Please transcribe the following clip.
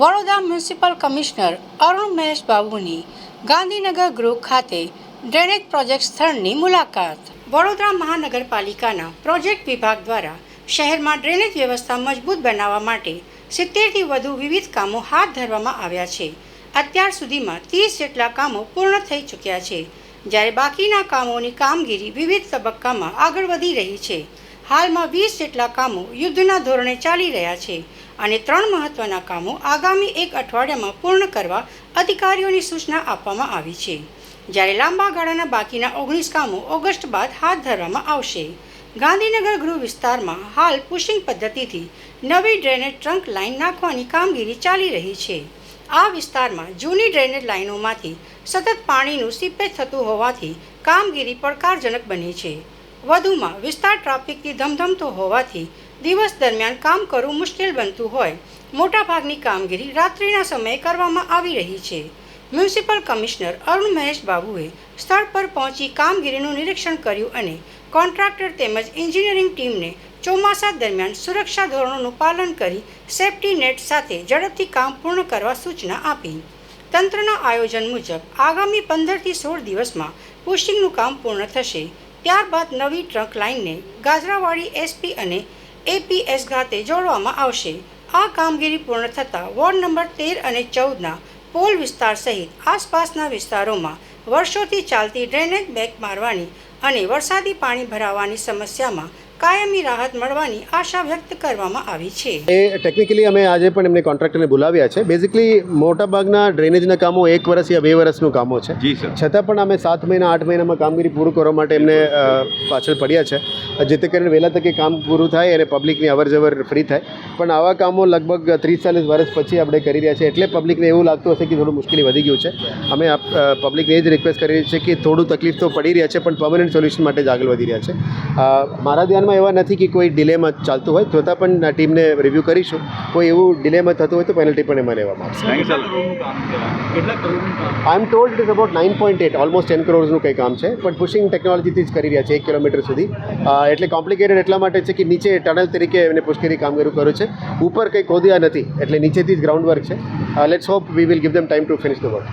Vadodara municipal commissioner Arun Mahesh બાબુની Gandhinagar ગૃહ ખાતે drainage project સ્થળની મુલાકાત. વડોદરા મહાનગરપાલિકાના પ્રોજેક્ટ વિભાગ દ્વારા શહેરમાં ડ્રેનેજ વ્યવસ્થા મજબૂત બનાવવા માટે 70થી વધુ વિવિધ કામો હાથ ધરવામાં આવ્યા છે. અત્યાર સુધીમાં 30 જેટલા કામો પૂર્ણ થઈ ચૂક્યા છે, જ્યારે બાકીના કામોની કામગીરી વિવિધ તબક્કામાં આગળ વધી રહી છે. હાલમાં 20 જેટલા કામો યુદ્ધના ધોરણે ચાલી રહ્યા છે અને 3 મહત્વના કામો આગામી 1 અઠવાડિયામાં પૂર્ણ કરવા અધિકારીઓની સૂચના આપવામાં આવી છે, જ્યારે લાંબા ગાળાના બાકીના 19 કામો ઓગસ્ટ બાદ હાથ ધરવામાં આવશે. ગાંધીનગર ગૃહ વિસ્તારમાં હાલ પુશિંગ પદ્ધતિથી નવી ડ્રેનેજ ટ્રંક લાઇન નાખવાની કામગીરી ચાલી રહી છે. આ વિસ્તારમાં જૂની ડ્રેનેજ લાઇનોમાંથી સતત પાણીનું સીપેજ થતું હોવાથી કામગીરી પડકારજનક બની છે. વધુમાં વિસ્તાર ટ્રાફિકથી ધમધમતો હોવાથી દિવસ દરમિયાન કામ કરવું મુશ્કેલ બનતું હોય મોટાભાગની કામગીરી રાત્રિના સમયે કરવામાં આવી રહી છે. મ્યુનિસિપલ કમિશનર અરુણ મહેશ બાબુએ સ્થળ પર પહોંચી કામગીરીનું નિરીક્ષણ કર્યું અને કોન્ટ્રાક્ટર તેમજ એન્જિનિયરિંગ ટીમને ચોમાસા દરમિયાન સુરક્ષા ધોરણોનું પાલન કરી સેફ્ટી નેટ સાથે ઝડપથી કામ પૂર્ણ કરવા સૂચના આપી. તંત્રના આયોજન મુજબ આગામી 15થી 16 દિવસમાં પુશિંગનું કામ પૂર્ણ થશે. ત્યારબાદ નવી ટ્રંક લાઇનને ગાજરાવાડી એસપી અને એપીએસ ખાતે જોડવામાં આવશે. આ કામગીરી પૂર્ણ થતાં વોર્ડ નંબર 13 અને 14ના પોલ વિસ્તાર સહિત આસપાસના વિસ્તારોમાં વર્ષોથી ચાલતી ડ્રેનેજ બેક મારવાની અને વરસાદી પાણી ભરાવાની સમસ્યામાં કાયમી રાહત મળવાની આશા વ્યક્ત કરવામાં આવી છે. ટેકનિકલી અમે આજે પણ એમને કોન્ટ્રાક્ટરને બોલાવ્યા છે. બેઝિકલી મોટાભાગના ડ્રેનેજના કામો 1 વર્ષ યા 2 વર્ષનું કામો છે. છતાં પણ અમે 7 મહિના 8 મહિનામાં કામગીરી પૂરું કરવા માટે એમને પાછળ પડ્યા છે, જેથી કરીને વહેલા તકે કામ પૂરું થાય અને પબ્લિકની અવરજવર ફ્રી થાય. પણ આવા કામો લગભગ 30-40 વર્ષ પછી આપણે કરી રહ્યા છીએ, એટલે પબ્લિકને એવું લાગતું હશે કે થોડું મુશ્કેલી વધી ગયું છે. અમે પબ્લિકને એ જ રિક્વેસ્ટ કરી રહ્યા છીએ કે થોડું તકલીફ તો પડી રહ્યા છે, પણ પરમનન્ટ સોલ્યુશન માટે જ આગળ વધી રહ્યા છે. મારા ધ્યાનમાં એવા નથી કે કોઈ ડિલેમાં ચાલતું હોય, છતાં પણ ટીમને રિવ્યૂ કરીશું. કોઈ એવું ડિલેમાં થતું હોય તો પેનલ્ટી પણ એમાં લેવામાં આવશે. I am told it is about 9.8 almost 10 કરોડનું કંઈ કામ છે, પણ પુશિંગ ટેકનોલોજીથી જ કરી રહ્યા છે 1 કિલોમીટર સુધી. એટલે કોમ્પ્લિકેટેડ એટલા માટે છે કે નીચે ટનલ તરીકે એમને પુષ્કરી કામગીરી કર્યું છે, ઉપર કંઈ ખોદ્યા નથી, એટલે નીચેથી જ ગ્રાઉન્ડ વર્ક છે. Let's hope we will give them time to finish the work.